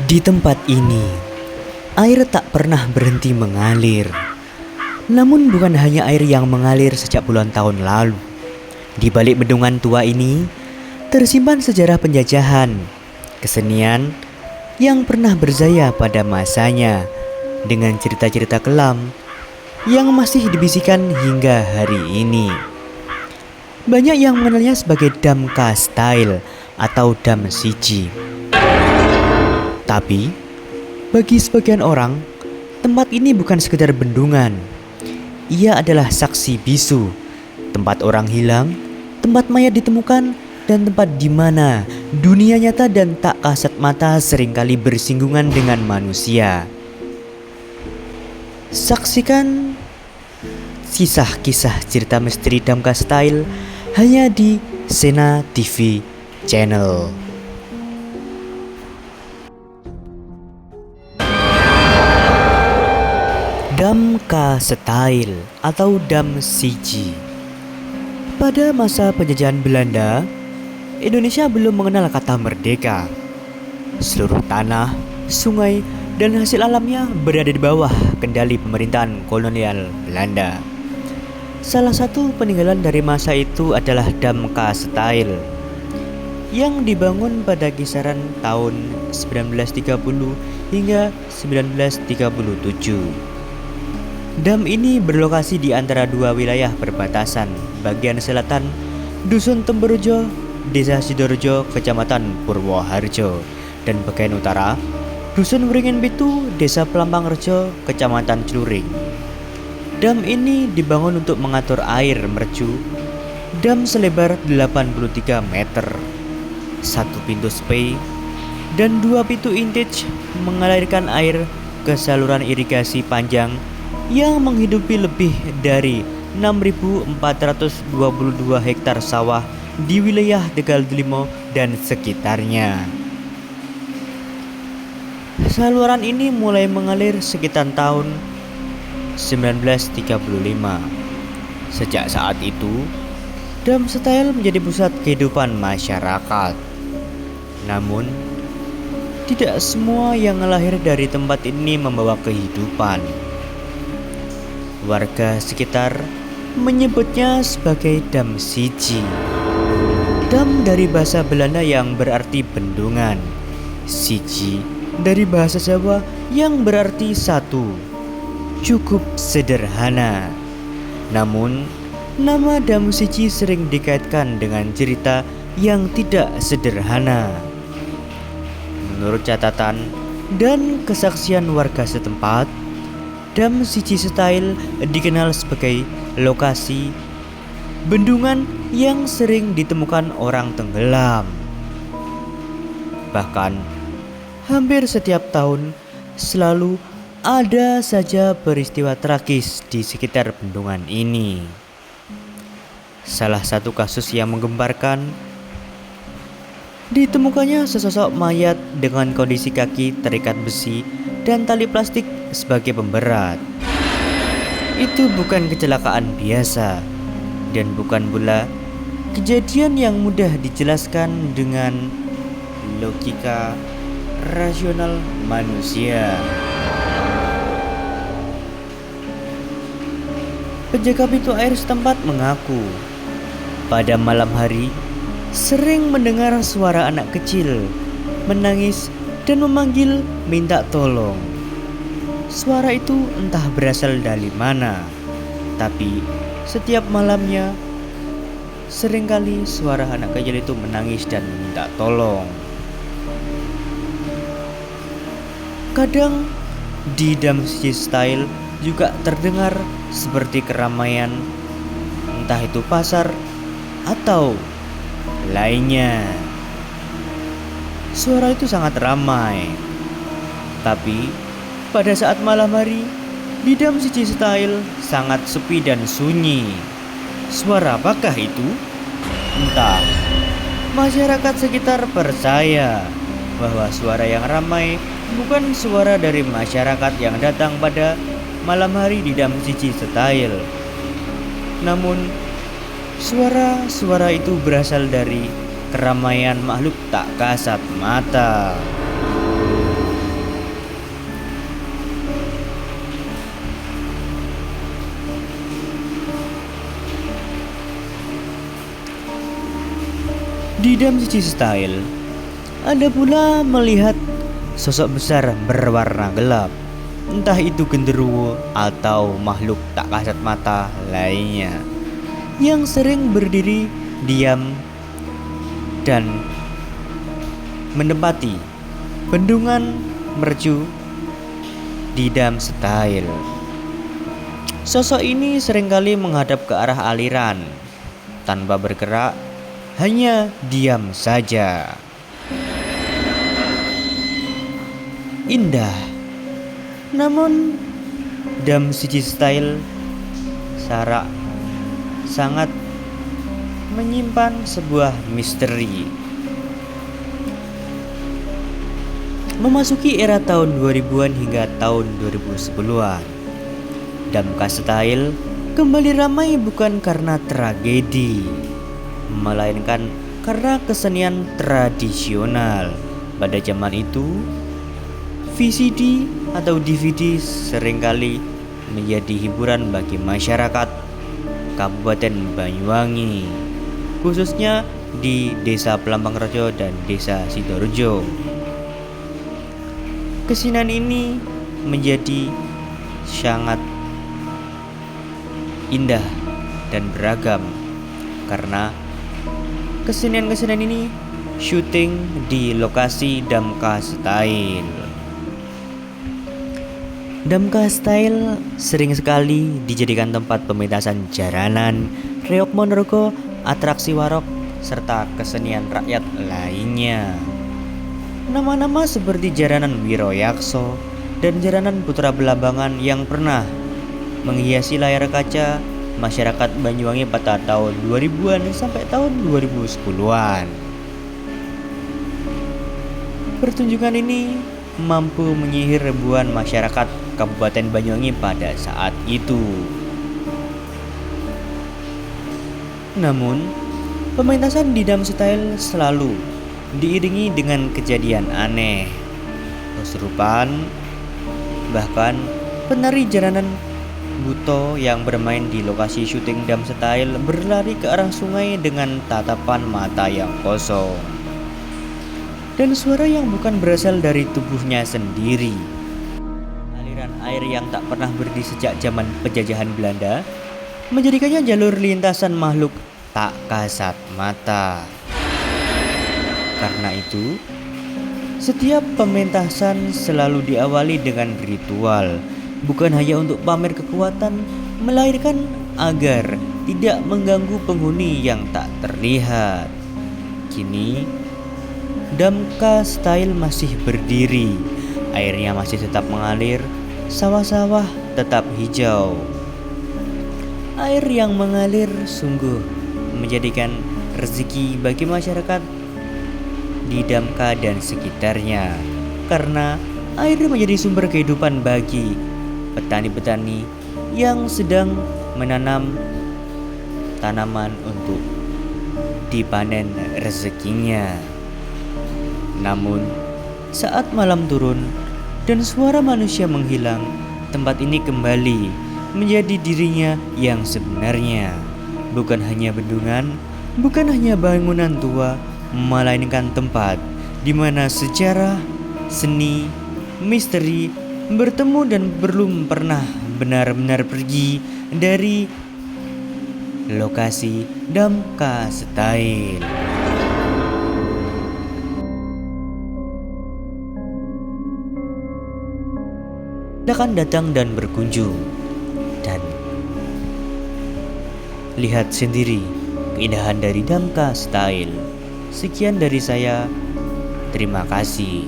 Di tempat ini, air tak pernah berhenti mengalir. Namun bukan hanya air yang mengalir sejak puluhan tahun lalu. Di balik bendungan tua ini, tersimpan sejarah penjajahan, kesenian yang pernah berjaya pada masanya, dengan cerita-cerita kelam yang masih dibisikkan hingga hari ini. Banyak yang mengenalnya sebagai Dam Kastyle atau Dam Siji. Tapi, bagi sebagian orang, tempat ini bukan sekedar bendungan. Ia adalah saksi bisu, tempat orang hilang, tempat mayat ditemukan, dan tempat di mana dunia nyata dan tak kasat mata seringkali bersinggungan dengan manusia. Saksikan kisah cerita misteri Dam Kastyle hanya di Sena TV Channel. Dam Kastyle atau Dam Siji. Pada masa penjajahan Belanda, Indonesia belum mengenal kata merdeka. Seluruh tanah, sungai, dan hasil alamnya berada di bawah kendali pemerintahan kolonial Belanda. Salah satu peninggalan dari masa itu adalah Dam Kastyle yang dibangun pada kisaran tahun 1930 hingga 1937. Dam ini berlokasi di antara dua wilayah perbatasan, bagian selatan Dusun Temberejo, Desa Sidorejo, Kecamatan Purwoharjo, dan bagian utara Dusun Wringin Pitu, Desa Pelampangrejo, Kecamatan Celuring. Dam ini dibangun untuk mengatur air mercu. Dam selebar 83 meter, satu pintu spey, dan dua pintu intage mengalirkan air ke saluran irigasi panjang yang menghidupi lebih dari 6.422 hektar sawah di wilayah Tegal Delimo dan sekitarnya. Saluran ini mulai mengalir sekitar tahun 1935. Sejak saat itu, Dam Kastyle menjadi pusat kehidupan masyarakat. Namun, tidak semua yang lahir dari tempat ini membawa kehidupan. Warga sekitar menyebutnya sebagai Dam Siji. Dam dari bahasa Belanda yang berarti bendungan. Siji dari bahasa Jawa yang berarti satu. Cukup sederhana. Namun, nama Dam Siji sering dikaitkan dengan cerita yang tidak sederhana. Menurut catatan dan kesaksian warga setempat, Dam Siji Kastyle dikenal sebagai lokasi bendungan yang sering ditemukan orang tenggelam. Bahkan, hampir setiap tahun selalu ada saja peristiwa tragis di sekitar bendungan ini. Salah satu kasus yang menggemparkan, ditemukannya sesosok mayat dengan kondisi kaki terikat besi dan tali plastik sebagai pemberat. Itu bukan kecelakaan biasa dan bukan pula kejadian yang mudah dijelaskan dengan logika rasional manusia. Penjaga pintu air setempat mengaku pada malam hari sering mendengar suara anak kecil menangis dan memanggil minta tolong. Suara itu entah berasal dari mana, tapi setiap malamnya seringkali suara anak kecil itu menangis dan meminta tolong. Kadang di Dam Siji Kastyle juga terdengar seperti keramaian, entah itu pasar atau lainnya. Suara itu sangat ramai. Tapi pada saat malam hari di Dam Siji Kastyle sangat sepi dan sunyi. Suara apakah itu? Entah. Masyarakat sekitar percaya bahwa suara yang ramai bukan suara dari masyarakat yang datang pada malam hari di Dam Siji Kastyle. Namun suara-suara itu berasal dari keramaian makhluk tak kasat mata. Di Dam Siji Style, Anda pula melihat sosok besar berwarna gelap, entah itu genderuwo atau makhluk tak kasat mata lainnya, yang sering berdiri diam dan menempati bendungan mercu di Dam Style. Sosok ini seringkali menghadap ke arah aliran tanpa bergerak, hanya diam saja. Indah, namun Dam Siji Style sangat menyimpan sebuah misteri. Memasuki era tahun 2000-an hingga tahun 2010-an, Damka Style kembali ramai bukan karena tragedi, melainkan karena kesenian tradisional. Pada zaman itu, VCD atau DVD seringkali menjadi hiburan bagi masyarakat Kabupaten Banyuwangi, khususnya di Desa Pelambangrejo dan Desa Sidorejo. Kesenian ini menjadi sangat indah dan beragam karena kesenian-kesenian ini syuting di lokasi Damka Style. Damka Style sering sekali dijadikan tempat pementasan jaranan, reok Ponorogo, atraksi warok, serta kesenian rakyat lainnya. Nama-nama seperti Jaranan Wiroyakso dan Jaranan Putra Belambangan yang pernah menghiasi layar kaca masyarakat Banyuwangi pada tahun 2000-an sampai tahun 2010-an. Pertunjukan ini mampu menyihir ribuan masyarakat Kabupaten Banyuwangi pada saat itu. Namun, pementasan di Dam Style selalu diiringi dengan kejadian aneh, kesurupan, bahkan penari jaranan buto yang bermain di lokasi syuting Dam Style berlari ke arah sungai dengan tatapan mata yang kosong dan suara yang bukan berasal dari tubuhnya sendiri. Aliran air yang tak pernah berhenti sejak zaman penjajahan Belanda menjadikannya jalur lintasan makhluk tak kasat mata. Karena itu, setiap pementasan selalu diawali dengan ritual, bukan hanya untuk pamer kekuatan, melainkan agar tidak mengganggu penghuni yang tak terlihat. Kini, Damka Style masih berdiri, airnya masih tetap mengalir, sawah-sawah tetap hijau. Air yang mengalir sungguh menjadikan rezeki bagi masyarakat di Damka dan sekitarnya, karena air menjadi sumber kehidupan bagi petani-petani yang sedang menanam tanaman untuk dipanen rezekinya. Namun, saat malam turun dan suara manusia menghilang, tempat ini kembali menjadi dirinya yang sebenarnya. Bukan hanya bendungan, bukan hanya bangunan tua, melainkan tempat di mana sejarah, seni, misteri bertemu dan belum pernah benar-benar pergi dari lokasi Damka Style. Silakan datang dan berkunjung dan lihat sendiri keindahan dari Damka Style. Sekian dari saya, terima kasih.